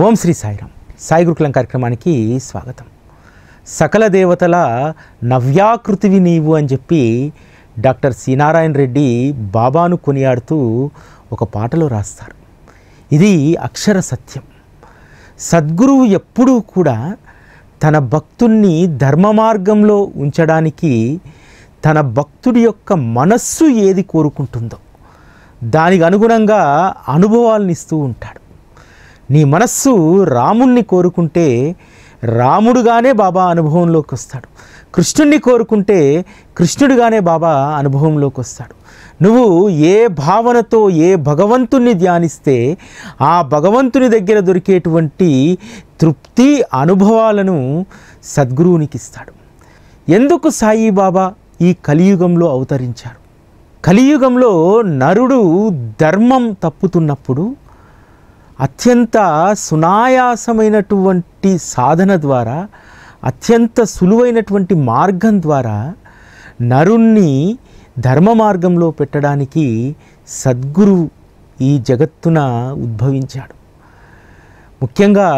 ఓం శ్రీ సాయిరామ్. సాయి గురుకులం కార్యక్రమానికి స్వాగతం. సకల దేవతల నవ్యాకృతివి నీవు అని చెప్పి డాక్టర్ సి నారాయణ రెడ్డి బాబాను కొనియాడుతూ ఒక పాటలో రాస్తారు. ఇది అక్షర సత్యం. సద్గురువు ఎప్పుడూ కూడా తన భక్తుణ్ణి ధర్మ మార్గంలో ఉంచడానికి తన భక్తుడి యొక్క మనస్సు ఏది కోరుకుంటుందో దానికి అనుగుణంగా అనుభవాలను ఇస్తూ ఉంటాడు. నీ మనస్సు రాముణ్ణి కోరుకుంటే రాముడుగానే బాబా అనుభవంలోకి వస్తాడు. కృష్ణుణ్ణి కోరుకుంటే కృష్ణుడిగానే బాబా అనుభవంలోకి వస్తాడు. నువ్వు ఏ భావనతో ఏ భగవంతుణ్ణి ధ్యానిస్తే ఆ భగవంతుని దగ్గర దొరికేటువంటి తృప్తి అనుభవాలను సద్గురువునికి ఇస్తాడు. ఎందుకు సాయిబాబా ఈ కలియుగంలో అవతరించారు? కలియుగంలో నరుడు ధర్మం తప్పుతున్నప్పుడు అత్యంత సునాయాసమైనటువంటి సాధన ద్వారా, అత్యంత సులువైనటువంటి మార్గం ద్వారా నరుణ్ణి ధర్మ మార్గంలో పెట్టడానికి సద్గురువు ఈ జగత్తున ఉద్భవించాడు. ముఖ్యంగా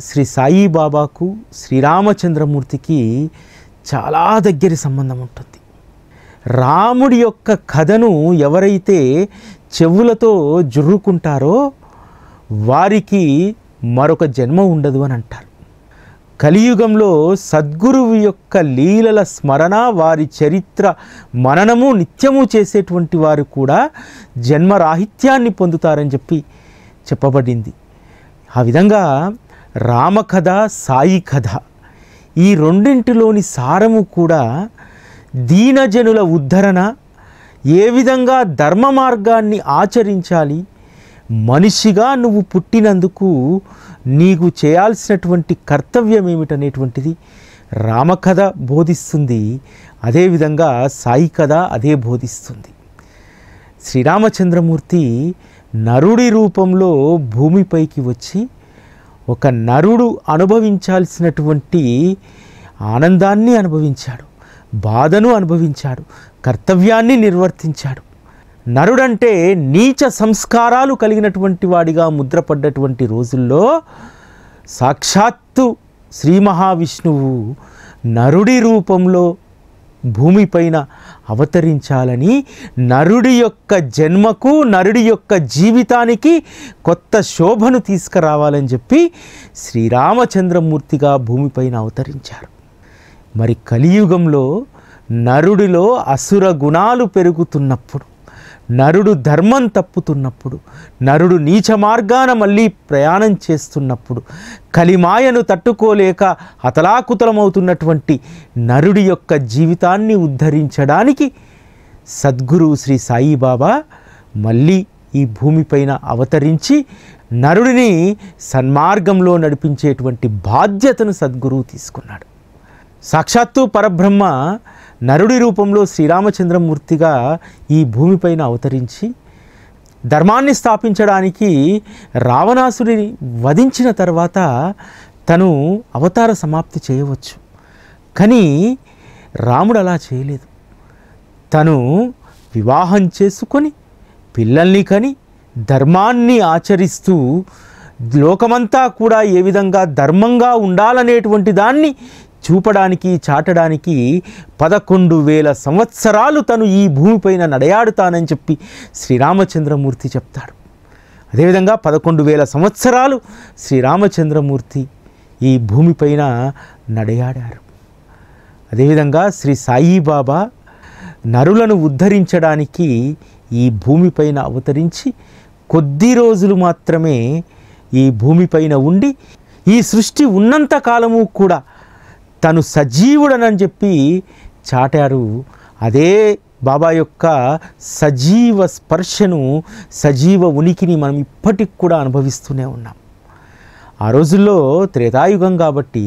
శ్రీ సాయిబాబాకు శ్రీరామచంద్రమూర్తికి చాలా దగ్గరి సంబంధం ఉంటుంది. రాముడి యొక్క కథను ఎవరైతే చెవులతో జుర్రుకుంటారో వారికి మరొక జన్మ ఉండదు అని అంటారు. కలియుగంలో సద్గురువు యొక్క లీలల స్మరణ, వారి చరిత్ర మననము నిత్యము చేసేటువంటి వారు కూడా జన్మరాహిత్యాన్ని పొందుతారని చెప్పి చెప్పబడింది. ఆ విధంగా రామకథ, సాయి కథ ఈ రెండింటిలోని సారము కూడా దీనజనుల ఉద్ధరణ, ఏ విధంగా ధర్మ మార్గాన్ని ఆచరించాలి, మనిషిగా నువ్వు పుట్టినందుకు నీకు చేయాల్సినటువంటి కర్తవ్యం ఏమిటనేటువంటిది రామకథ బోధిస్తుంది. అదేవిధంగా సాయి కథ అదే బోధిస్తుంది. శ్రీరామచంద్రమూర్తి నరుడి రూపంలో భూమిపైకి వచ్చి ఒక నరుడు అనుభవించాల్సినటువంటి ఆనందాన్ని అనుభవించాడు, బాధను అనుభవించాడు, కర్తవ్యాన్ని నిర్వర్తించాడు. నరుడంటే నీచ సంస్కారాలు కలిగినటువంటి వాడిగా ముద్రపడ్డటువంటి రోజుల్లో సాక్షాత్తు శ్రీ మహావిష్ణువు నరుడి రూపంలో భూమిపైన అవతరించాలని, నరుడి యొక్క జన్మకు, నరుడి యొక్క జీవితానికి కొత్త శోభను తీసుకురావాలని చెప్పి శ్రీరామచంద్రమూర్తిగా భూమిపైన అవతరించారు. మరి కలియుగంలో నరుడిలో అసుర గుణాలు పెరుగుతున్నప్పుడు, నరుడు ధర్మం తప్పుతున్నప్పుడు, నరుడు నీచ మార్గాన మళ్ళీ ప్రయాణం చేస్తున్నప్పుడు, కలిమాయను తట్టుకోలేక హతలాకుతలమవుతున్నటువంటి నరుడి యొక్క జీవితాన్ని ఉద్ధరించడానికి సద్గురువు శ్రీ సాయిబాబా మళ్ళీ ఈ భూమిపైన అవతరించి నరుడిని సన్మార్గంలో నడిపించేటువంటి బాధ్యతను సద్గురువు తీసుకున్నాడు. సాక్షాత్తు పరబ్రహ్మ నరుడి రూపంలో శ్రీరామచంద్రమూర్తిగా ఈ భూమిపైన అవతరించి ధర్మాన్ని స్థాపించడానికి రావణాసుడిని వధించిన తర్వాత తను అవతార సమాప్తి చేయవచ్చు. కానీ రాముడు అలా చేయలేదు. తను వివాహం చేసుకొని పిల్లల్ని కని ధర్మాన్ని ఆచరిస్తూ లోకమంతా కూడా ఏ విధంగా ధర్మంగా ఉండాలనేటువంటి దాన్ని చూపడానికి, చాటడానికి 11,000 సంవత్సరాలు తను ఈ భూమిపైన నడయాడుతానని చెప్పి శ్రీరామచంద్రమూర్తి చెప్తాడు. అదేవిధంగా 11,000 సంవత్సరాలు శ్రీరామచంద్రమూర్తి ఈ భూమిపైన నడయాడారు. అదేవిధంగా శ్రీ సాయిబాబా నరులను ఉద్ధరించడానికి ఈ భూమిపైన అవతరించి కొద్ది రోజులు మాత్రమే ఈ భూమిపైన ఉండి, ఈ సృష్టి ఉన్నంత కాలము కూడా తను సజీవుడనని చెప్పి చాటారు. అదే బాబా యొక్క సజీవ స్పర్శను, సజీవ ఉనికిని మనం ఇప్పటికి కూడా అనుభవిస్తూనే ఉన్నాం. ఆ రోజుల్లో త్రేతాయుగం కాబట్టి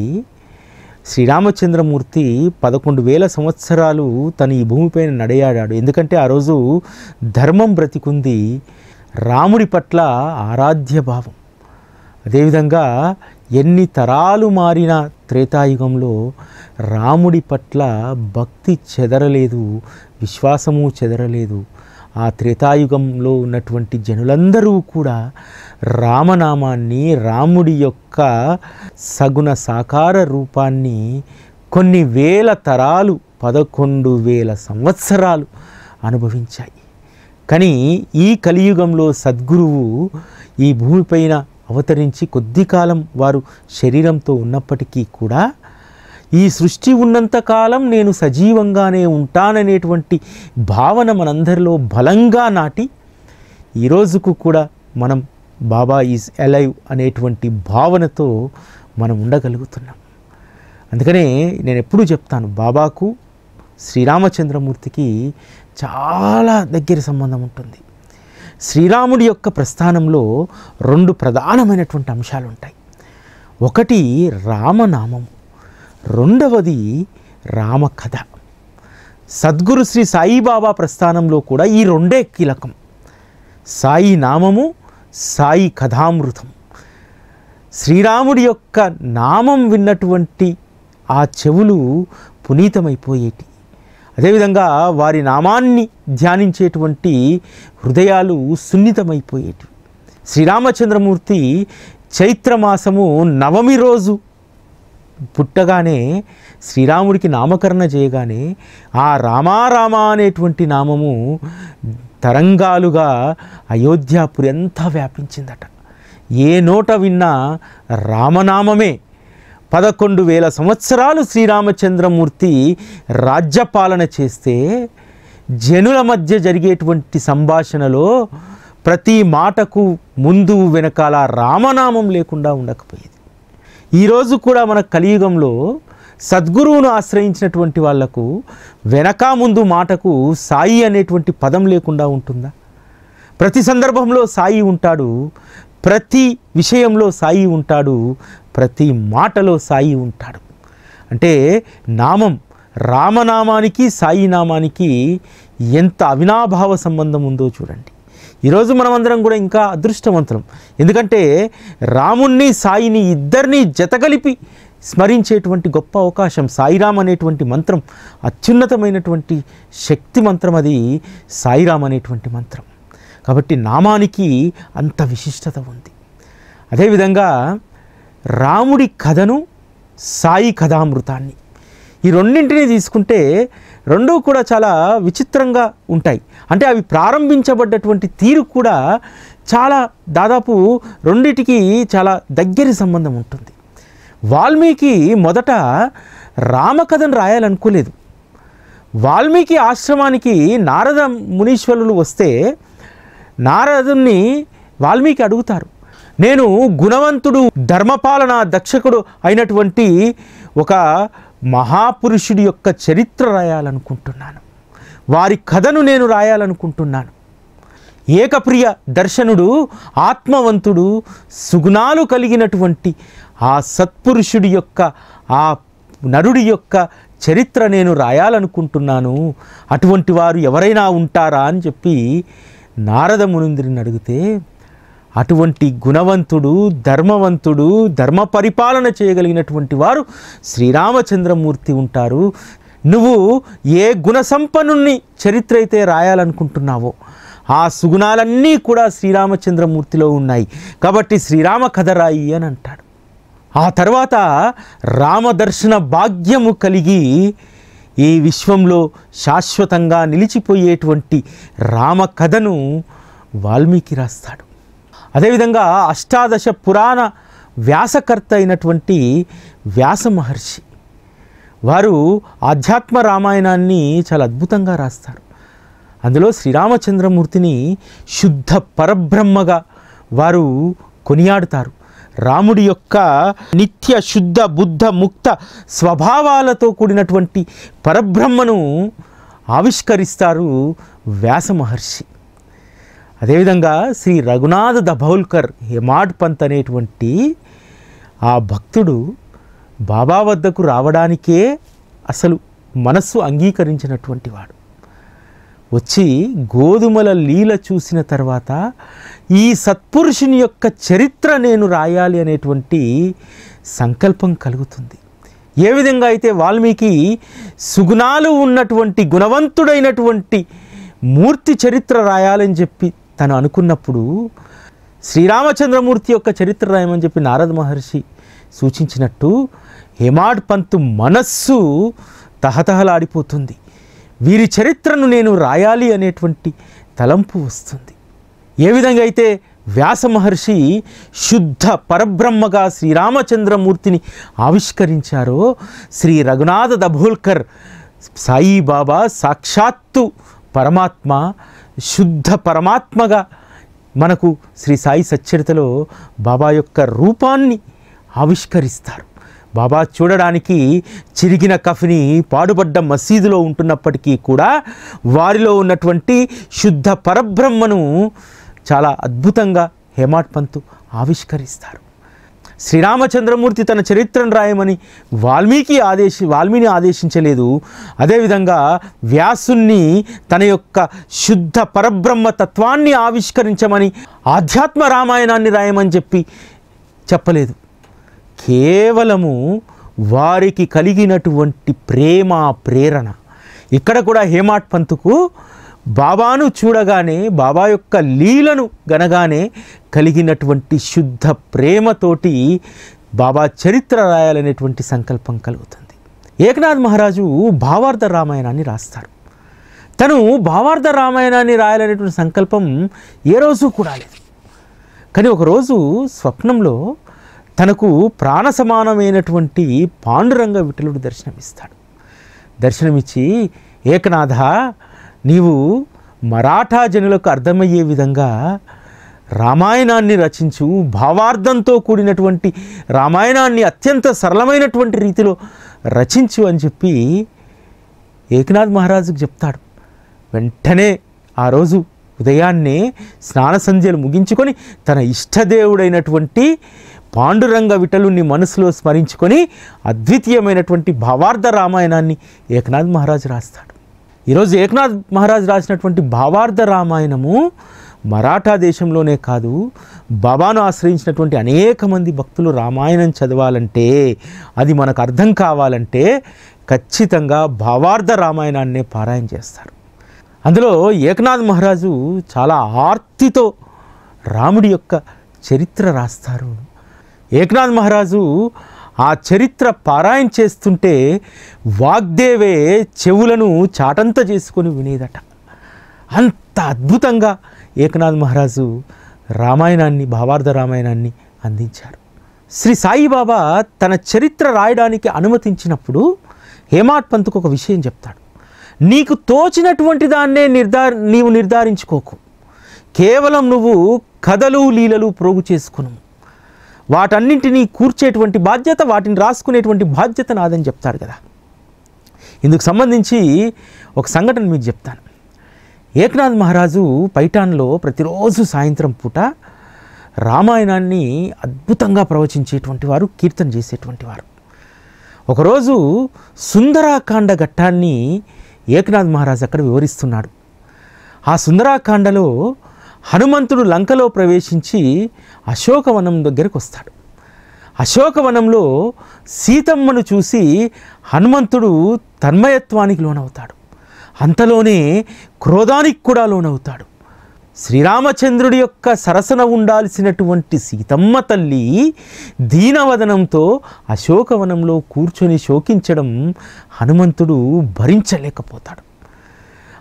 శ్రీరామచంద్రమూర్తి 11,000 సంవత్సరాలు తను ఈ భూమిపైన నడయాడాడు. ఎందుకంటే ఆ రోజు ధర్మం బ్రతికుంది, రాముడి పట్ల ఆరాధ్య భావం. అదేవిధంగా ఎన్ని తరాలు మారిన త్రేతాయుగంలో రాముడి పట్ల భక్తి చెదరలేదు, విశ్వాసము చెదరలేదు. ఆ త్రేతాయుగంలో ఉన్నటువంటి జనులందరూ కూడా రామనామాన్ని, రాముడి యొక్క సగుణ సాకార రూపాన్ని కొన్ని వేల తరాలు 11,000 సంవత్సరాలు అనుభవించాయి. కానీ ఈ కలియుగంలో సద్గురువు ఈ భూమిపైన అవతరించి కొద్ది కాలం వారు శరీరంతో ఉన్నప్పటికీ కూడా ఈ సృష్టి ఉన్నంతకాలం నేను సజీవంగానే ఉంటాననేటువంటి భావన మనందరిలో బలంగా నాటి ఈరోజుకు కూడా మనం బాబా ఈజ్ అలైవ్ అనేటువంటి భావనతో మనం ఉండగలుగుతున్నాం. అందుకనే నేను ఎప్పుడూ చెప్తాను, బాబాకు శ్రీరామచంద్రమూర్తికి చాలా దగ్గర సంబంధం ఉంటుంది. శ్రీరాముడి యొక్క ప్రస్థానంలో 2 ప్రధానమైనటువంటి అంశాలు ఉంటాయి. ఒకటి రామనామం, రెండవది రామకథ. సద్గురు శ్రీ సాయిబాబా ప్రస్థానంలో కూడా ఈ 2 కీలకం. సాయి నామము, సాయి కథామృతం. శ్రీరాముడి యొక్క నామం విన్నటువంటి ఆ చెవులు పునీతమైపోయేటి. అదేవిధంగా వారి నామాన్ని ధ్యానించేటువంటి హృదయాలు సున్నితమైపోయేటి. శ్రీరామచంద్రమూర్తి చైత్రమాసము 9వ రోజు పుట్టగానే శ్రీరాముడికి నామకరణ చేయగానే ఆ రామారామ అనేటువంటి నామము తరంగాలుగా అయోధ్యాపురి అంతా వ్యాపించిందట. ఏ నోట విన్నా రామనామమే. 11,000 సంవత్సరాలు శ్రీరామచంద్రమూర్తి రాజ్యపాలన చేస్తే జనుల మధ్య జరిగేటువంటి సంభాషణలో ప్రతి మాటకు ముందు వెనకాల రామనామం లేకుండా ఉండకపోయేది. ఈరోజు కూడా మన కలియుగంలో సద్గురువును ఆశ్రయించినటువంటి వాళ్లకు వెనక ముందు మాటకు సాయి అనేటువంటి పదం లేకుండా ఉంటుందా? ప్రతి సందర్భంలో సాయి ఉంటాడు, ప్రతి విషయంలో సాయి ఉంటాడు, ప్రతి మాటలో సాయి ఉంటాడు. అంటే నామం, రామనామానికి సాయి నామానికి ఎంత అవినాభావ సంబంధం ఉందో చూడండి. ఈరోజు మనమందరం కూడా ఇంకా అదృష్టవంతులం. ఎందుకంటే రాముణ్ణి సాయిని ఇద్దరినీ జతగలిపి స్మరించేటువంటి గొప్ప అవకాశం. సాయిరామ్ అనేటువంటి మంత్రం అత్యున్నతమైనటువంటి శక్తి మంత్రం, అది సాయిరామ్ అనేటువంటి మంత్రం. కాబట్టి నామానికి అంత విశిష్టత ఉంది. అదేవిధంగా రాముడి కథను, సాయి కథామృతాన్ని, ఈ రెండింటినీ తీసుకుంటే రెండూ కూడా చాలా విచిత్రంగా ఉంటాయి. అంటే అవి ప్రారంభించబడ్డటువంటి తీరు కూడా చాలా దాదాపు రెండిటికి చాలా దగ్గరి సంబంధం ఉంటుంది. వాల్మీకి మొదట రామకథను రాయాలనుకోలేదు. వాల్మీకి ఆశ్రమానికి నారద మునీశ్వరులు వస్తే నారదుని వాల్మీకి అడుగుతారు, నేను గుణవంతుడు, ధర్మపాలన దక్షకుడు అయినటువంటి ఒక మహాపురుషుడి యొక్క చరిత్ర రాయాలనుకుంటున్నాను, వారి కథను నేను రాయాలనుకుంటున్నాను. ఏకప్రియ దర్శనుడు, ఆత్మవంతుడు, సుగుణాలు కలిగినటువంటి ఆ సత్పురుషుడి యొక్క, ఆ నరుడి యొక్క చరిత్ర నేను రాయాలనుకుంటున్నాను. అటువంటి వారు ఎవరైనా ఉంటారా అని చెప్పి నారద మునింద్రుని అడిగితే, అటువంటి గుణవంతుడు, ధర్మవంతుడు, ధర్మ పరిపాలన చేయగలిగినటువంటి వారు శ్రీరామచంద్రమూర్తి ఉంటారు. నువ్వు ఏ గుణసంపన్నుని చరిత్ర అయితే రాయాలనుకుంటున్నావో ఆ సుగుణాలన్నీ కూడా శ్రీరామచంద్రమూర్తిలో ఉన్నాయి. కాబట్టి శ్రీరామ కథ రాయి అని అంటాడు. ఆ తర్వాత రామదర్శన భాగ్యము కలిగి ఈ విశ్వంలో శాశ్వతంగా నిలిచిపోయేటువంటి రామకథను వాల్మీకి రాస్తాడు. అదేవిధంగా అష్టాదశ పురాణ వ్యాసకర్త అయినటువంటి వ్యాస మహర్షి, వారు ఆధ్యాత్మ రామాయణాన్ని చాలా అద్భుతంగా రాస్తారు. అందులో శ్రీరామచంద్రమూర్తిని శుద్ధ పరబ్రహ్మగా వారు కొనియాడుతారు. రాముడి యొక్క నిత్య శుద్ధ బుద్ధ ముక్త స్వభావాలతో కూడినటువంటి పరబ్రహ్మను ఆవిష్కరిస్తారు వ్యాస మహర్షి. అదేవిధంగా శ్రీ రఘునాథ దభౌల్కర్ హేమాడ్ పంత్ అనేటువంటి ఆ భక్తుడు బాబా వద్దకు రావడానికే అసలు మనస్సు అంగీకరించినటువంటి వాడు. వచ్చి గోధుమల లీల చూసిన తర్వాత ఈ సత్పురుషుని యొక్క చరిత్ర నేను రాయాలి అనేటువంటి సంకల్పం కలుగుతుంది. ఏ విధంగా అయితే వాల్మీకి సుగుణాలు ఉన్నటువంటి గుణవంతుడైనటువంటి మూర్తి చరిత్ర రాయాలని చెప్పి తను అనుకున్నప్పుడు శ్రీరామచంద్రమూర్తి యొక్క చరిత్ర రాయమని చెప్పి నారద మహర్షి సూచించినట్టు హేమాడ్ పంతు మనస్సు తహతహలాడిపోతుంది. వీరి చరిత్రను నేను రాయాలి అనేటువంటి తలంపు వస్తుంది. ఏ విధంగా అయితే వ్యాస మహర్షి శుద్ధ పరబ్రహ్మగా శ్రీరామచంద్రమూర్తిని ఆవిష్కరించారో, శ్రీ రఘునాథ దబోల్కర్ సాయిబాబా సాక్షాత్తు పరమాత్మ, శుద్ధ పరమాత్మగా మనకు శ్రీ సాయి సచ్చరితలో బాబా యొక్క రూపాన్ని ఆవిష్కరిస్తారు. బాబా చూడడానికి చిరిగిన కఫిని పాడుబడ్డ మసీదులో ఉంటున్నప్పటికీ కూడా వారిలో ఉన్నటువంటి శుద్ధ పరబ్రహ్మను చాలా అద్భుతంగా హేమాడ్ పంతు ఆవిష్కరిస్తారు. శ్రీరామచంద్రమూర్తి తన చరిత్రను రాయమని వాల్మీని ఆదేశించలేదు. అదేవిధంగా వ్యాసుని తన యొక్క శుద్ధ పరబ్రహ్మ తత్వాన్ని ఆవిష్కరించమని ఆధ్యాత్మ రామాయణాన్ని రాయమని చెప్పలేదు. కేవలము వారికి కలిగినటువంటి ప్రేమ ప్రేరణ. ఇక్కడ కూడా హేమాడ్ పంతుకు బాబాను చూడగానే, బాబా యొక్క లీలను గనగానే కలిగినటువంటి శుద్ధ ప్రేమతోటి బాబా చరిత్ర రాయాలనేటువంటి సంకల్పం కలుగుతుంది. ఏకనాథ్ మహారాజు భావార్థ రామాయణాన్ని రాస్తారు. తను భావార్థ రామాయణాన్ని రాయాలనేటువంటి సంకల్పం ఏ రోజు కూడా లేదు. కానీ ఒకరోజు స్వప్నంలో తనకు ప్రాణ సమానమైనటువంటి పాండురంగ విఠలుడు దర్శనమిస్తాడు. దర్శనమిచ్చి, ఏకనాథ, నీవు మరాఠా జనులకు అర్థమయ్యే విధంగా రామాయణాన్ని రచించు, భావార్థంతో కూడినటువంటి రామాయణాన్ని అత్యంత సరళమైనటువంటి రీతిలో రచించు అని చెప్పి ఏకనాథ్ మహారాజుకు చెప్తాడు. వెంటనే ఆ రోజు ఉదయాన్నే స్నాన సంధ్యలు ముగించుకొని తన ఇష్టదేవుడైనటువంటి పాండురంగ విఠలుని మనసులో స్మరించుకొని అద్వితీయమైనటువంటి భావార్థ రామాయణాన్ని ఏకనాథ్ మహారాజు రాస్తాడు. ఈరోజు ఏకనాథ్ మహారాజు రాసినటువంటి భావార్థ రామాయణము మరాఠా దేశంలోనే కాదు, బాబాను ఆశ్రయించినటువంటి అనేక మంది భక్తులు రామాయణం చదవాలంటే, అది మనకు అర్థం కావాలంటే ఖచ్చితంగా భావార్థ రామాయణాన్నే పారాయణ చేస్తారు. అందులో ఏకనాథ్ మహారాజు చాలా ఆర్తితో రాముడి యొక్క చరిత్ర రాస్తారు. ఏకనాథ్ మహారాజు ఆ చరిత్ర పారాయణ చేస్తుంటే వాగ్దేవే చెవులను చాటంత చేసుకొని వినేదట. అంత అద్భుతంగా ఏకనాథ్ మహారాజు రామాయణాన్ని, భావార్థ రామాయణాన్ని అందించారు. శ్రీ సాయిబాబా తన చరిత్ర రాయడానికి అనుమతించినప్పుడు హేమాడ్ పంతుకు ఒక విషయం చెప్తాడు. నీకు తోచినటువంటి దాన్నే నీవు నిర్ధారించుకోకు, కేవలం నువ్వు కథలు లీలలు ప్రోగు చేసుకును, వాటన్నింటినీ కూర్చేటువంటి బాధ్యత, వాటిని రాసుకునేటువంటి బాధ్యత నాదని చెప్తాడు కదా. ఇందుకు సంబంధించి ఒక సంఘటన మీకు చెప్తాను. ఏకనాథ్ మహారాజు పైఠాన్లో ప్రతిరోజు సాయంత్రం పూట రామాయణాన్ని అద్భుతంగా ప్రవచించేటువంటి వారు, కీర్తన చేసేటువంటి వారు. ఒకరోజు సుందరాకాండ ఘట్టాన్ని ఏకనాథ్ మహారాజు అక్కడ వివరిస్తున్నాడు. ఆ సుందరాకాండలో హనుమంతుడు లంకలో ప్రవేశించి అశోకవనం దగ్గరకు వస్తాడు. అశోకవనంలో సీతమ్మను చూసి హనుమంతుడు తన్మయత్వానికి లోనవుతాడు. అంతలోనే క్రోధానికి కూడా లోనవుతాడు. శ్రీరామచంద్రుడి యొక్క సరసన ఉండాల్సినటువంటి సీతమ్మ తల్లి దీనవదనంతో అశోకవనంలో కూర్చొని శోకించడం హనుమంతుడు భరించలేకపోతాడు.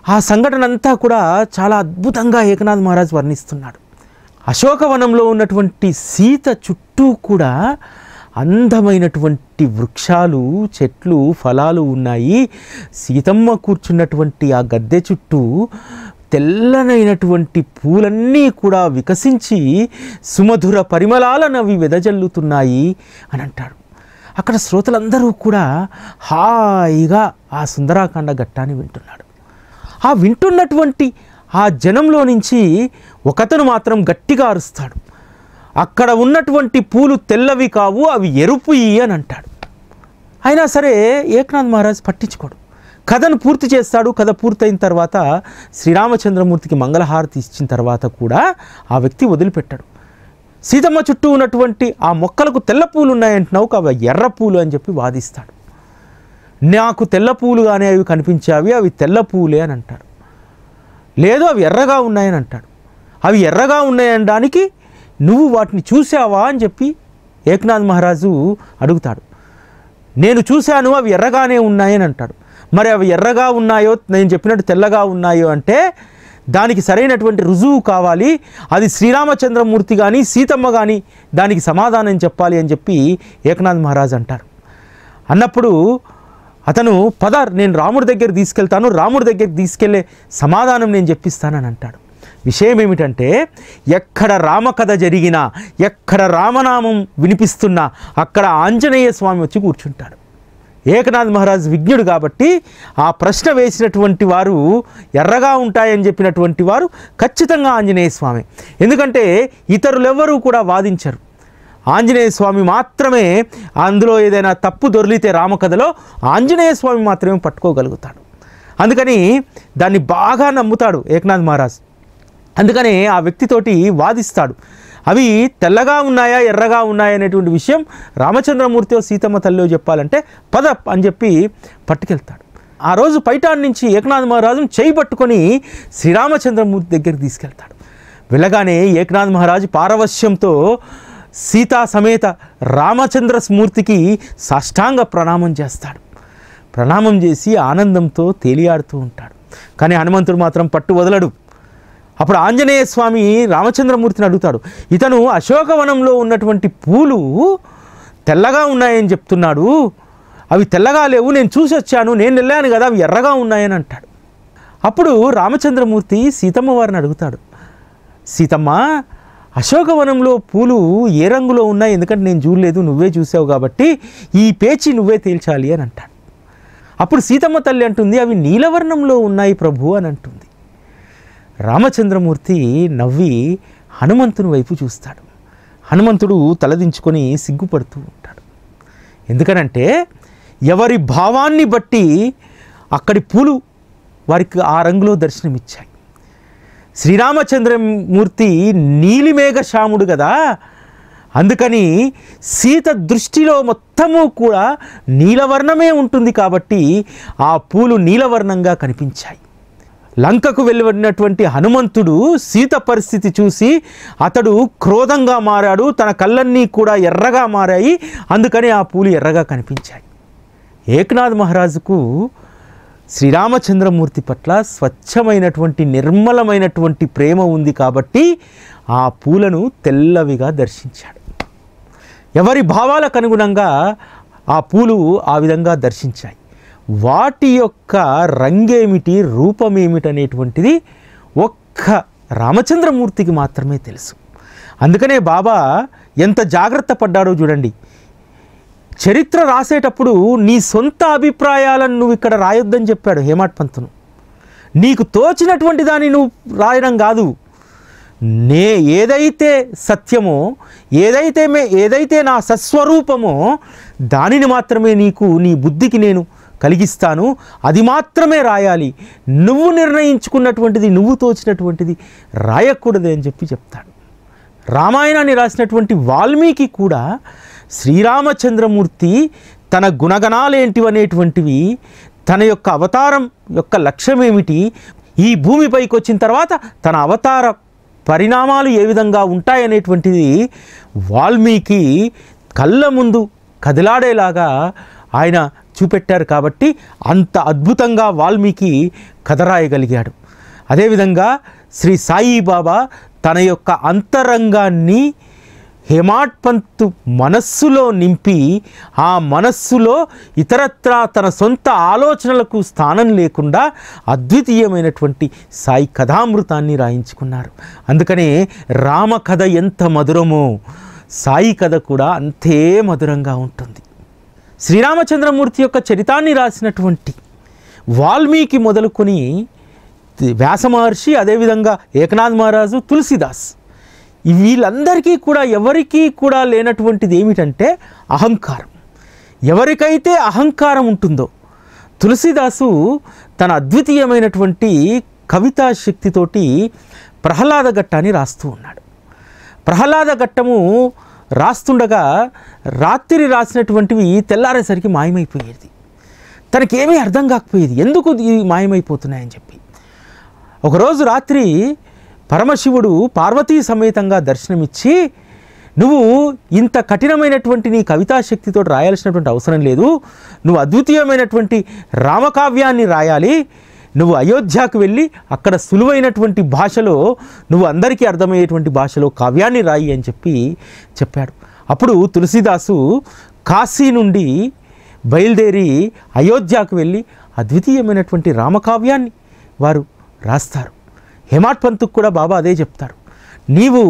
ఆ సంఘటన అంతా కూడా చాలా అద్భుతంగా ఏకనాథ్ మహారాజ్ వర్ణిస్తున్నాడు. అశోకవనంలో ఉన్నటువంటి సీత చుట్టూ కూడా అందమైనటువంటి వృక్షాలు, చెట్లు, ఫలాలు ఉన్నాయి. సీతమ్మ కూర్చున్నటువంటి ఆ గద్దె చుట్టూ తెల్లనైనటువంటి పూలన్నీ కూడా వికసించి సుమధుర పరిమళాలను అవి వెదజల్లుతున్నాయి అని అంటాడు. అక్కడ శ్రోతలందరూ కూడా హాయిగా ఆ సుందరాకాండ ఘట్టాన్ని వింటున్నాడు. ఆ వింటున్నటువంటి ఆ జనంలో నుంచి ఒకతను మాత్రం గట్టిగా అరుస్తాడు, అక్కడ ఉన్నటువంటి పూలు తెల్లవి కావు, అవి ఎరుపుయి అని అంటాడు. అయినా సరే ఏకనాథ్ మహారాజ్ పట్టించుకోడు. కథను పూర్తి చేస్తాడు. కథ పూర్తయిన తర్వాత శ్రీరామచంద్రమూర్తికి మంగళహారతి ఇచ్చిన తర్వాత కూడా ఆ వ్యక్తి వదిలిపెట్టాడు. సీతమ్మ చుట్టూ ఉన్నటువంటి ఆ మొక్కలకు తెల్ల పూలు ఉన్నాయంటున్నావు, అవి ఎర్ర పూలు అని చెప్పి వాదిస్తాడు. నాకు తెల్ల పూలుగానే అవి కనిపించావి, అవి తెల్ల పూలే అని అంటారు. లేదు అవి ఎర్రగా ఉన్నాయని అంటాడు. అవి ఎర్రగా ఉన్నాయనడానికి నువ్వు వాటిని చూసావా అని చెప్పి ఏక్నాథ్ మహారాజు అడుగుతాడు. నేను చూశాను, అవి ఎర్రగానే ఉన్నాయని అంటాడు. మరి అవి ఎర్రగా ఉన్నాయో, నేను చెప్పినట్టు తెల్లగా ఉన్నాయో అంటే దానికి సరైనటువంటి రుజువు కావాలి. అది శ్రీరామచంద్రమూర్తి కానీ సీతమ్మ కానీ దానికి సమాధానం చెప్పాలి అని చెప్పి ఏకనాథ్ మహారాజ్ అంటారు. అన్నప్పుడు అతను పద, నేను రాముడి దగ్గర తీసుకెళ్తాను, రాముడి దగ్గరికి తీసుకెళ్లే సమాధానం నేను చెప్పిస్తానని అంటాడు. విషయం ఏమిటంటే, ఎక్కడ రామకథ జరిగినా, ఎక్కడ రామనామం వినిపిస్తున్నా అక్కడ ఆంజనేయ స్వామి వచ్చి కూర్చుంటాడు. ఏకనాథ్ మహారాజ్ విజ్ఞుడు కాబట్టి ఆ ప్రశ్న వేసినటువంటి వారు ఎర్రగా ఉంటాయని చెప్పినటువంటి వారు ఖచ్చితంగా ఆంజనేయ స్వామి. ఎందుకంటే ఇతరులెవ్వరూ కూడా వాదించరు. ఆంజనేయ స్వామి మాత్రమే అందులో ఏదైనా తప్పు దొర్లితే రామకథలో ఆంజనేయ స్వామి మాత్రమే పట్టుకోగలుగుతాడు. అందుకని దాన్ని బాగా నమ్ముతాడు ఏకనాథ్ మహారాజ్. అందుకనే ఆ వ్యక్తితోటి వాదిస్తాడు. అవి తెల్లగా ఉన్నాయా ఎర్రగా ఉన్నాయా అనేటువంటి విషయం రామచంద్రమూర్తితో సీతమ్మ తల్లిలో చెప్పాలంటే పద అని చెప్పి పట్టుకెళ్తాడు. ఆ రోజు పైటాన్ నుంచి ఏకనాథ్ మహారాజును చేయి పట్టుకొని శ్రీరామచంద్రమూర్తి దగ్గరికి తీసుకెళ్తాడు. వెళ్ళగానే ఏకనాథ్ మహారాజు పారవశ్యంతో సీతా సమేత రామచంద్రమూర్తికి సాష్టాంగ ప్రణామం చేస్తాడు. ప్రణామం చేసి ఆనందంతో తేలియాడుతూ ఉంటాడు. కానీ హనుమంతుడు మాత్రం పట్టు వదలడు. అప్పుడు ఆంజనేయ స్వామి రామచంద్రమూర్తిని అడుగుతాడు. ఇతను అశోకవనంలో ఉన్నటువంటి పూలు తెల్లగా ఉన్నాయని చెప్తున్నాడు, అవి తెల్లగా లేవు, నేను చూసి వచ్చాను, నేను వెళ్ళాను కదా, అవి ఎర్రగా ఉన్నాయని అంటాడు. అప్పుడు రామచంద్రమూర్తి సీతమ్మ వారిని అడుగుతాడు. సీతమ్మ, అశోకవనంలో పూలు ఏ రంగులో ఉన్నాయి? ఎందుకంటే నేను చూడలేదు, నువ్వే చూసావు కాబట్టి ఈ పేచి నువ్వే తేల్చాలి అని అంటాడు. అప్పుడు సీతమ్మ తల్లి అంటుంది, అవి నీలవర్ణంలో ఉన్నాయి ప్రభు అని అంటుంది. రామచంద్రమూర్తి నవ్వి హనుమంతుని వైపు చూస్తాడు. హనుమంతుడు తలదించుకొని సిగ్గుపడుతూ ఉంటాడు. ఎందుకనంటే ఎవరి భావాన్ని బట్టి అక్కడి పూలు వారికి ఆ రంగులో దర్శనమిచ్చాయి. శ్రీరామచంద్రమూర్తి నీలిమేఘశ్యాముడు కదా, అందుకని సీత దృష్టిలో మొత్తము కూడా నీలవర్ణమే ఉంటుంది కాబట్టి ఆ పూలు నీలవర్ణంగా కనిపించాయి. లంకకు వెళ్ళినటువంటి హనుమంతుడు సీత పరిస్థితి చూసి అతడు క్రోధంగా మారాడు, తన కళ్ళన్నీ కూడా ఎర్రగా మారాయి, అందుకని ఆ పూలు ఎర్రగా కనిపించాయి. ఏకనాథ్ మహారాజుకు శ్రీరామచంద్రమూర్తి పట్ల స్వచ్ఛమైనటువంటి నిర్మలమైనటువంటి ప్రేమ ఉంది కాబట్టి ఆ పూలను తెల్లవిగా దర్శించాడు. ఎవరి భావాలకు అనుగుణంగా ఆ పూలు ఆ విధంగా దర్శించాయి. వాటి యొక్క రంగేమిటి, రూపమేమిటి అనేటువంటిది ఒక్క రామచంద్రమూర్తికి మాత్రమే తెలుసు. అందుకనే బాబా ఎంత జాగ్రత్త పడ్డాడో చూడండి. చరిత్ర రాసేటప్పుడు నీ సొంత అభిప్రాయాలను నువ్వు ఇక్కడ రాయొద్దని చెప్పాడు హేమాడ్ పంతును. నీకు తోచినటువంటి దాన్ని నువ్వు రాయడం కాదు, ఏదైతే సత్యమో, ఏదైతే నా సస్వరూపమో దానిని మాత్రమే నీ బుద్ధికి నేను కలిగిస్తాను, అది మాత్రమే రాయాలి. నువ్వు నిర్ణయించుకున్నటువంటిది, నువ్వు తోచినటువంటిది రాయకూడదు అని చెప్పి చెప్తాడు. రామాయణాన్ని రాసినటువంటి వాల్మీకి కూడా శ్రీరామచంద్రమూర్తి తన గుణగణాలేంటివనేటువంటివి, తన యొక్క అవతారం యొక్క లక్ష్యం ఏమిటి, ఈ భూమిపైకి వచ్చిన తర్వాత తన అవతార పరిణామాలు ఏ విధంగా ఉంటాయనేటువంటిది వాల్మీకి కళ్ళ ముందు కదిలాడేలాగా ఆయన చూపెట్టారు. కాబట్టి అంత అద్భుతంగా వాల్మీకి కథ రాయగలిగాడు. అదేవిధంగా శ్రీ సాయిబాబా తన యొక్క అంతరంగాన్ని హేమాడ్ పంతు మనస్సులో నింపి ఆ మనస్సులో ఇతరత్రా తన సొంత ఆలోచనలకు స్థానం లేకుండా అద్వితీయమైనటువంటి సాయి కథామృతాన్ని రాయించుకున్నారు. అందుకనే రామ కథ ఎంత మధురమో సాయి కథ కూడా అంతే మధురంగా ఉంటుంది. శ్రీరామచంద్రమూర్తి యొక్క చరితాన్ని రాసినటువంటి వాల్మీకి మొదలుకొని వ్యాస మహర్షి, అదేవిధంగా ఏకనాథ్ మహారాజు, తులసిదాస్, వీళ్ళందరికీ కూడా ఎవరికీ కూడా లేనటువంటిది ఏమిటంటే అహంకారం. ఎవరికైతే అహంకారం ఉంటుందో, తులసిదాసు తన అద్వితీయమైనటువంటి కవితా శక్తితోటి ప్రహ్లాద ఘట్టాన్ని రాస్తూ ఉన్నాడు. ప్రహ్లాద ఘట్టము రాస్తుండగా రాత్రి రాసినటువంటివి తెల్లారేసరికి మాయమైపోయేది. తనకేమీ అర్థం కాకపోయేది, ఎందుకు ఇవి మాయమైపోతున్నాయని చెప్పి. ఒకరోజు రాత్రి పరమశివుడు పార్వతీ సమేతంగా దర్శనమిచ్చి, నువ్వు ఇంత కఠినమైనటువంటి నీ కవితాశక్తితో రాయాల్సినటువంటి అవసరం లేదు, నువ్వు అద్వితీయమైనటువంటి రామకావ్యాన్ని రాయాలి, నువ్వు అయోధ్యకు వెళ్ళి అక్కడ సులువైనటువంటి భాషలో, నువ్వు అందరికీ అర్థమయ్యేటువంటి భాషలో కావ్యాన్ని రాయి అని చెప్పాడు. అప్పుడు తులసీదాసు కాశీ నుండి బయలుదేరి అయోధ్యకు వెళ్ళి అద్వితీయమైనటువంటి రామకావ్యాన్ని వారు రాస్తారు. హేమాడ్ పంతుకు కూడా బాబా అదే చెప్తారు, నీవు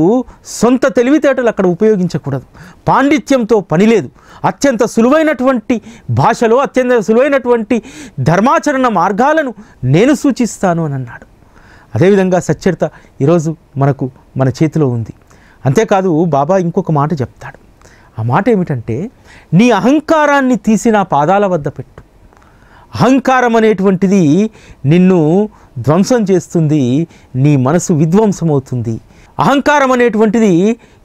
సొంత తెలివితేటలు అక్కడ ఉపయోగించకూడదు, పాండిత్యంతో పని లేదు, అత్యంత సులువైనటువంటి భాషలో అత్యంత సులువైనటువంటి ధర్మాచరణ మార్గాలను నేను సూచిస్తాను అని అన్నాడు. అదేవిధంగా సచ్చరిత ఈరోజు మన చేతిలో ఉంది. అంతేకాదు బాబా ఇంకొక మాట చెప్తాడు. ఆ మాట ఏమిటంటే, నీ అహంకారాన్ని తీసి నా పాదాల వద్ద పెట్టు. అహంకారం అనేటువంటిది నిన్ను ధ్వంసం చేస్తుంది, నీ మనసు విధ్వంసమవుతుంది. అహంకారం అనేటువంటిది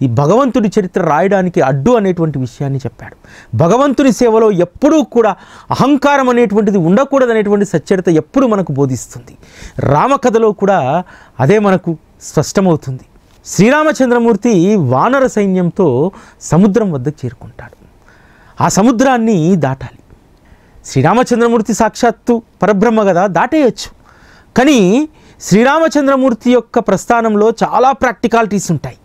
ఈ భగవంతుడి చరిత్ర రాయడానికి అడ్డు అనేటువంటి విషయాన్ని చెప్పాడు. భగవంతుని సేవలో ఎప్పుడూ కూడా అహంకారం అనేటువంటిది ఉండకూడదనేటువంటి సచ్చరిత ఎప్పుడు మనకు బోధిస్తుంది. రామకథలో కూడా అదే మనకు స్పష్టమవుతుంది. శ్రీరామచంద్రమూర్తి వానర సైన్యంతో సముద్రం వద్దకు చేరుకుంటాడు. ఆ సముద్రాన్ని దాటాలి. శ్రీరామచంద్రమూర్తి సాక్షాత్తు పరబ్రహ్మ కదా, దాటేయచ్చు. కానీ శ్రీరామచంద్రమూర్తి యొక్క ప్రస్థానంలో చాలా ప్రాక్టికాలిటీస్ ఉంటాయి.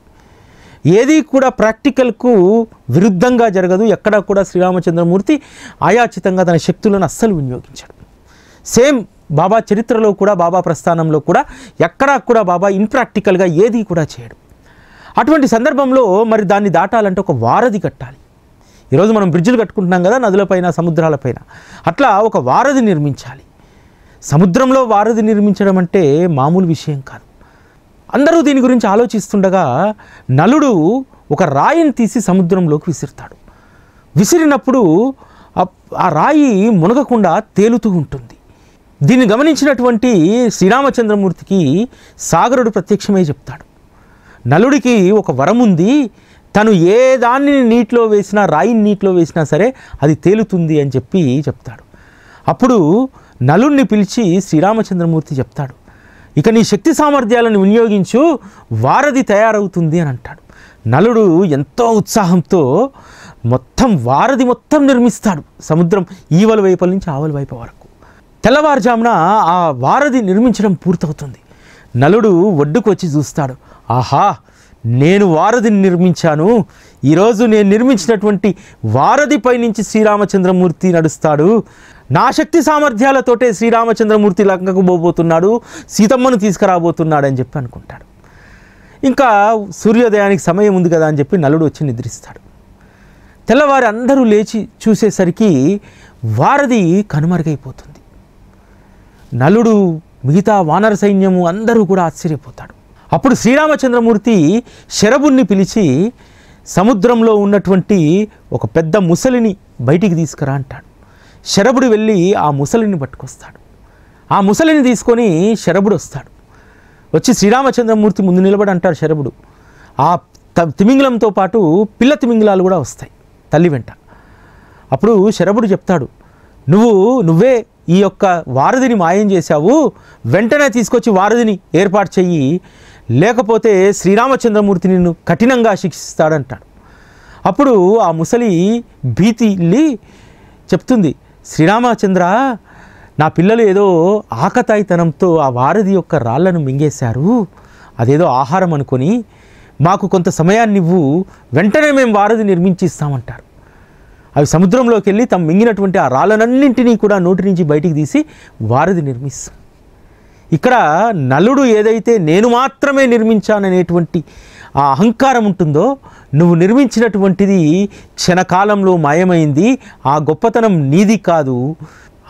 ఏది కూడా ప్రాక్టికల్కు విరుద్ధంగా జరగదు. ఎక్కడా కూడా శ్రీరామచంద్రమూర్తి ఆయాచితంగా తన శక్తులను అస్సలు వినియోగించాడు. సేమ్ బాబా చరిత్రలో కూడా, బాబా ప్రస్థానంలో కూడా ఎక్కడా కూడా బాబా ఇన్ప్రాక్టికల్గా ఏది కూడా చేయడు. అటువంటి సందర్భంలో మరి దాన్ని దాటాలంటే ఒక వారధి కట్టాలి. ఈరోజు మనం బ్రిడ్జిలు కట్టుకుంటున్నాం కదా, నదులపైన, సముద్రాలపైన. అట్లా ఒక వారధి నిర్మించాలి. సముద్రంలో వారధి నిర్మించడం అంటే మామూలు విషయం కాదు. అందరూ దీని గురించి ఆలోచిస్తుండగా నలుడు ఒక రాయిని తీసి సముద్రంలోకి విసురుతాడు. విసిరినప్పుడు ఆ రాయి మునగకుండా తేలుతూ ఉంటుంది. దీన్ని గమనించినటువంటి శ్రీరామచంద్రమూర్తికి సాగరుడు ప్రత్యక్షమై చెప్తాడు, నలుడికి ఒక వరం ఉంది, తను ఏ దాన్ని నీటిలో వేసినా, రాయిని నీటిలో వేసినా సరే అది తేలుతుంది అని చెప్తాడు. అప్పుడు నలుడిని పిలిచి శ్రీరామచంద్రమూర్తి చెప్తాడు, ఇక నీ శక్తి సామర్థ్యాలను వినియోగించు, వారధి తయారవుతుంది అని అంటాడు. నలుడు ఎంతో ఉత్సాహంతో వారధి మొత్తం నిర్మిస్తాడు. సముద్రం ఈవల వైపుల నుంచి ఆవల వైపు వరకు. తెల్లవారుజామున ఆ వారధి నిర్మించడం పూర్తవుతుంది. నలుడు ఒడ్డుకు వచ్చి చూస్తాడు, ఆహా, నేను వారధిని నిర్మించాను, ఈరోజు నేను నిర్మించినటువంటి వారధిపై నుంచి శ్రీరామచంద్రమూర్తి నడుస్తాడు, నా శక్తి సామర్థ్యాలతోటే శ్రీరామచంద్రమూర్తి లంకకు పోబోతున్నాడు, సీతమ్మను తీసుకురాబోతున్నాడు అని చెప్పి అనుకుంటాడు. ఇంకా సూర్యోదయానికి సమయం ఉంది కదా అని చెప్పి నలుడు వచ్చి నిద్రిస్తాడు. తెల్లవారి అందరూ లేచి చూసేసరికి వారధి కనుమరుగైపోతుంది. నలుడు, మిగతా వానర సైన్యము అందరూ కూడా ఆశ్చర్యపోతాడు. అప్పుడు శ్రీరామచంద్రమూర్తి శరభుణ్ణి పిలిచి సముద్రంలో ఉన్నటువంటి ఒక పెద్ద ముసలిని బయటికి తీసుకురా అంటాడు. శరభుడు వెళ్ళి ఆ ముసలిని పట్టుకొస్తాడు. ఆ ముసలిని తీసుకొని శరభుడు వస్తాడు. వచ్చి శ్రీరామచంద్రమూర్తి ముందు నిలబడి అంటాడు శరభుడు, ఆ తిమింగలంతో పాటు పిల్ల తిమింగలాలు కూడా వస్తాయి తల్లి వెంట. అప్పుడు శరభుడు చెప్తాడు, నువ్వే ఈ యొక్క వారధిని మాయం చేశావు, వెంటనే తీసుకొచ్చి వారధిని ఏర్పాటు చెయ్యి, లేకపోతే శ్రీరామచంద్రమూర్తి నిన్ను కఠినంగా శిక్షిస్తాడంటాడు. అప్పుడు ఆ ముసలి భీతిల్లి చెప్తుంది, శ్రీరామచంద్ర, నా పిల్లలు ఏదో ఆకతాయితనంతో ఆ వారధి యొక్క రాళ్లను మింగేశారు, అదేదో ఆహారం అనుకొని మాకు కొంత సమయాన్ని ఇవ్వు, వెంటనే మేము వారధి నిర్మించిస్తామంటారు. అవి సముద్రంలోకి వెళ్ళి తమ మింగినటువంటి ఆ రాళ్ళనన్నింటినీ కూడా నోటి నుంచి బయటికి తీసి వారధి నిర్మిస్తాం. ఇక్కడ నలుడు ఏదైతే నేను మాత్రమే నిర్మించాననేటువంటి ఆ అహంకారం ఉంటుందో, నువ్వు నిర్మించినటువంటిది క్షణకాలంలో మాయమైంది, ఆ గొప్పతనం నీది కాదు,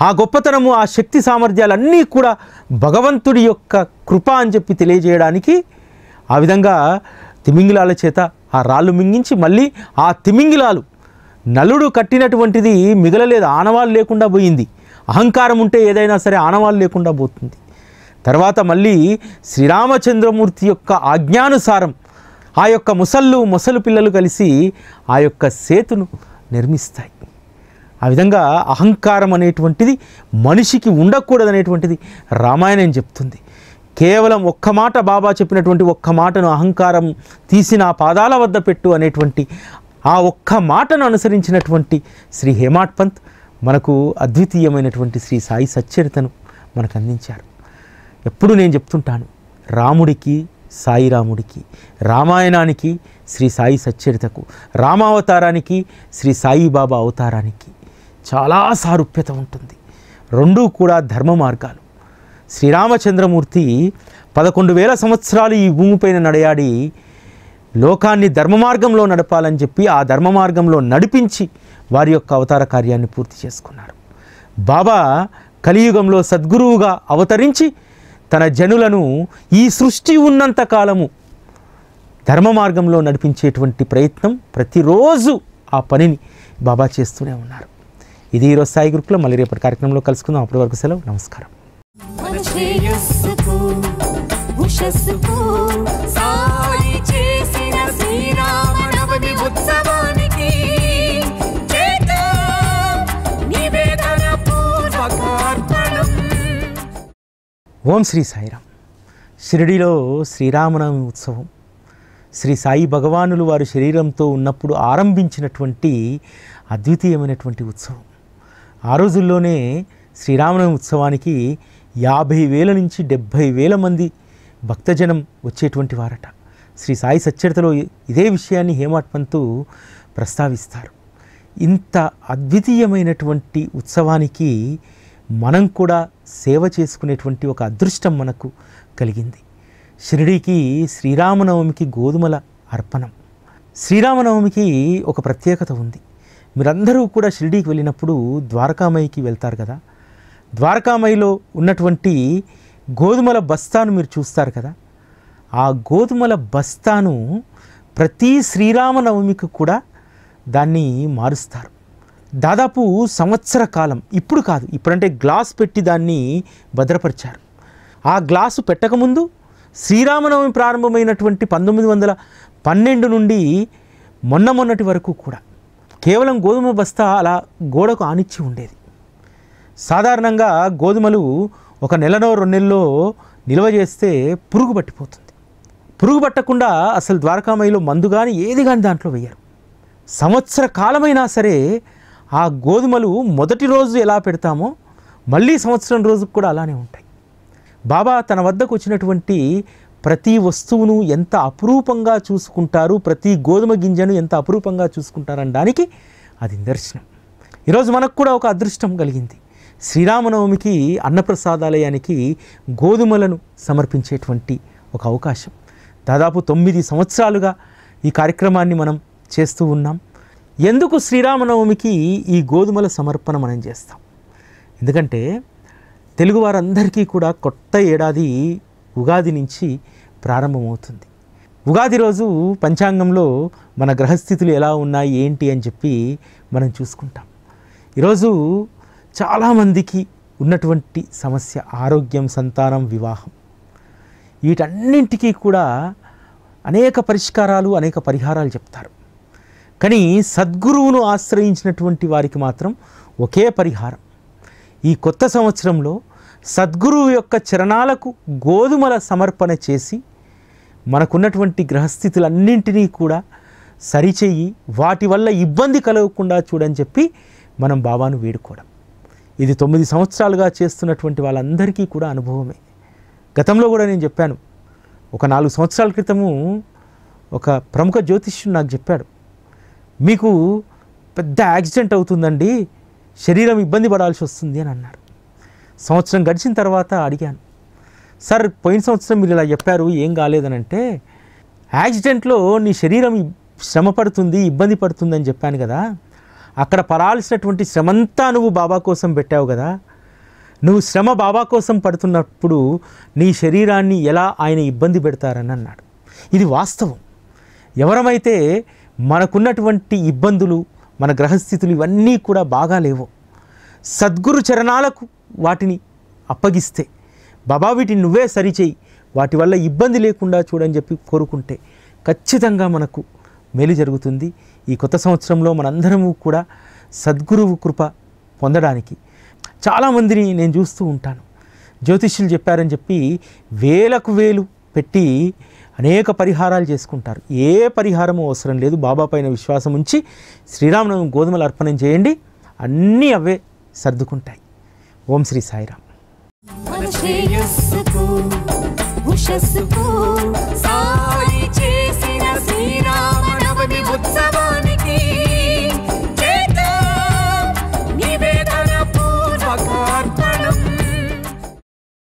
ఆ గొప్పతనము, ఆ శక్తి సామర్థ్యాలన్నీ కూడా భగవంతుడి యొక్క కృప అని చెప్పి తెలియజేయడానికి ఆ విధంగా తిమింగిలాల చేత ఆ రాళ్ళు మింగించి, మళ్ళీ ఆ తిమింగిలాలు నలుడు కట్టినటువంటిది మిగలలేదు, ఆనవాళ్ళు లేకుండా పోయింది. అహంకారం ఉంటే ఏదైనా సరే ఆనవాళ్ళు లేకుండా పోతుంది. తర్వాత మళ్ళీ శ్రీరామచంద్రమూర్తి యొక్క ఆజ్ఞానుసారం ఆ యొక్క మొసలు పిల్లలు కలిసి ఆ యొక్క సేతును నిర్మిస్తాయి. ఆ విధంగా అహంకారం అనేటువంటిది మనిషికి ఉండకూడదనేటువంటిది రామాయణం చెప్తుంది. కేవలం ఒక్క మాట, బాబా చెప్పినటువంటి ఒక్క మాటను, అహంకారం తీసి నా పాదాల వద్ద పెట్టు అనేటువంటి ఆ ఒక్క మాటను అనుసరించినటువంటి శ్రీ హేమాడ్ పంత్ మనకు అద్వితీయమైనటువంటి శ్రీ సాయి సచ్చరితను మనకు అందించారు. ఎప్పుడు నేను చెప్తుంటాను, రాముడికి సాయిరాముడికి, రామాయణానికి శ్రీ సాయి సచ్చరితకు, రామావతారానికి శ్రీ సాయిబాబా అవతారానికి చాలా సారూప్యత ఉంటుంది. రెండూ కూడా ధర్మ మార్గాలు. శ్రీరామచంద్రమూర్తి 11,000 సంవత్సరాలు ఈ భూమిపైన నడయాడి లోకాన్ని ధర్మ మార్గంలో నడపాలని చెప్పి ఆ ధర్మ మార్గంలో నడిపించి వారి యొక్క అవతార కార్యాన్ని పూర్తి చేసుకున్నారు. బాబా కలియుగంలో సద్గురువుగా అవతరించి తన జనులను ఈ సృష్టి ఉన్నంత కాలము ధర్మ మార్గంలో నడిపించేటువంటి ప్రయత్నం ప్రతిరోజు ఆ పనిని బాబా చేస్తూనే ఉన్నారు. ఇది ఈరోజు సాయి గురుకులం. మళ్ళీ రేపటి కార్యక్రమంలో కలుసుకుందాం. అప్పటి వరకు సెలవు. నమస్కారం. ఓం శ్రీ సాయిరామ్. షిరిడిలో శ్రీరామనవమి ఉత్సవం శ్రీ సాయి భగవానులు వారు శరీరంతో ఉన్నప్పుడు ఆరంభించినటువంటి అద్వితీయమైనటువంటి ఉత్సవం. ఆ రోజుల్లోనే శ్రీరామనవమి ఉత్సవానికి 50,000 నుంచి 70,000 మంది భక్తజనం వచ్చేటువంటి వారట. శ్రీ సాయి సచ్చరితలో ఇదే విషయాన్ని హేమాడ్ పంత్ ప్రస్తావిస్తారు. ఇంత అద్వితీయమైనటువంటి ఉత్సవానికి మనం కూడా సేవ చేసుకునేటువంటి ఒక అదృష్టం మనకు కలిగింది. షిరిడీకి శ్రీరామనవమికి గోధుమల అర్పణం. శ్రీరామనవమికి ఒక ప్రత్యేకత ఉంది. మీరందరూ కూడా షిరిడీకి వెళ్ళినప్పుడు ద్వారకామయికి వెళ్తారు కదా, ద్వారకామయిలో ఉన్నటువంటి గోధుమల బస్తాను మీరు చూస్తారు కదా, ఆ గోధుమల బస్తాను ప్రతి శ్రీరామనవమికి కూడా దాన్ని మారుస్తారు. దాదాపు సంవత్సర కాలం, ఇప్పుడు కాదు, ఇప్పుడంటే గ్లాస్ పెట్టి దాన్ని భద్రపరిచారు. ఆ గ్లాసు పెట్టకముందు శ్రీరామనవమి ప్రారంభమైనటువంటి 1912 నుండి మొన్నటి వరకు కూడా కేవలం గోధుమ బస్తా అలా గోడకు ఆనిచ్చి ఉండేది. సాధారణంగా గోధుమలు ఒక నెలలో 2 నెలల్లో నిల్వ చేస్తే పురుగు పట్టిపోతుంది. పురుగు పట్టకుండా అసలు ద్వారకామయిలో మందు కానీ ఏది కానీ దాంట్లో వేయరు. సంవత్సర కాలమైనా సరే ఆ గోధుమలు మొదటి రోజు ఎలా పెడతామో మళ్ళీ సంవత్సరం రోజుకు కూడా అలానే ఉంటాయి. బాబా తన వద్దకు వచ్చినటువంటి ప్రతి వస్తువును ఎంత అపురూపంగా చూసుకుంటారు, ప్రతి గోధుమ గింజను ఎంత అపురూపంగా చూసుకుంటారనడానికి అది నిదర్శనం. ఈరోజు మనకు కూడా ఒక అదృష్టం కలిగింది. శ్రీరామనవమికి అన్నప్రసాదాలయానికి గోధుమలను సమర్పించేటువంటి ఒక అవకాశం. దాదాపు 9 సంవత్సరాలుగా ఈ కార్యక్రమాన్ని మనం చేస్తూ ఉన్నాం. ఎందుకు శ్రీరామనవమికి ఈ గోధుమల సమర్పణ మనం చేస్తాం? ఎందుకంటే తెలుగు వారందరికీ కూడా కొత్త ఏడాది ఉగాది నుంచి ప్రారంభమవుతుంది. ఉగాది రోజు పంచాంగంలో మన గ్రహస్థితులు ఎలా ఉన్నాయి ఏంటి అని చెప్పి మనం చూసుకుంటాం. ఈరోజు చాలామందికి ఉన్నటువంటి సమస్య ఆరోగ్యం, సంతానం, వివాహం. వీటన్నింటికీ కూడా అనేక పరిష్కారాలు, అనేక పరిహారాలు చెప్తారు. కానీ సద్గురువును ఆశ్రయించినటువంటి వారికి మాత్రం ఒకే పరిహారం. ఈ కొత్త సంవత్సరంలో సద్గురువు యొక్క చరణాలకు గోధుమల సమర్పణ చేసి మనకున్నటువంటి గ్రహస్థితులన్నింటినీ కూడా సరిచేయి, వాటి వల్ల ఇబ్బంది కలగకుండా చూడని చెప్పి మనం బాబాను వేడుకోవడం. ఇది 9 సంవత్సరాలుగా చేస్తున్నటువంటి వాళ్ళందరికీ కూడా అనుభవమే. గతంలో కూడా నేను చెప్పాను. ఒక 4 సంవత్సరాల క్రితము ఒక ప్రముఖ జ్యోతిష్యుడు నాకు చెప్పాడు, మీకు పెద్ద యాక్సిడెంట్ అవుతుందండి, శరీరం ఇబ్బంది పడాల్సి వస్తుంది అని అన్నారు. సంవత్సరం గడిచిన తర్వాత అడిగాను, సార్ పోయిన సంవత్సరం మీరు ఇలా చెప్పారు, ఏం కాలేదనంటే, యాక్సిడెంట్లో నీ శరీరం శ్రమ పడుతుంది, ఇబ్బంది పడుతుంది అని చెప్పాను కదా, అక్కడ పడాల్సినటువంటి శ్రమంతా నువ్వు బాబా కోసం పెట్టావు కదా, నువ్వు శ్రమ బాబా కోసం పడుతున్నప్పుడు నీ శరీరాన్ని ఎలా ఆయన ఇబ్బంది పెడతారని అన్నాడు. ఇది వాస్తవం. ఎవరమైతే మనకున్నటువంటి ఇబ్బందులు, మన గ్రహస్థితులు ఇవన్నీ కూడా బాగా లేవో, సద్గురు చరణాలకు వాటిని అప్పగిస్తే, బాబా వీటిని నువ్వే సరిచేయి, వాటి వల్ల ఇబ్బంది లేకుండా చూడని చెప్పి కోరుకుంటే ఖచ్చితంగా మనకు మేలు జరుగుతుంది. ఈ కొత్త సంవత్సరంలో మనందరము కూడా సద్గురువు కృప పొందడానికి చాలామందిని నేను చూస్తూ ఉంటాను. జ్యోతిష్యులు చెప్పారని చెప్పి వేలకు వేలు పెట్టి అనేక పరిహారాలు చేసుకుంటారు. ఏ పరిహారము అవసరం లేదు. బాబా పైన విశ్వాసం ఉంచి శ్రీరామనవమి గోధుమలు అర్పణం చేయండి, అన్నీ అవే సర్దుకుంటాయి. ఓం శ్రీ సాయిరామ్. సాయి చేసిన శ్రీరామ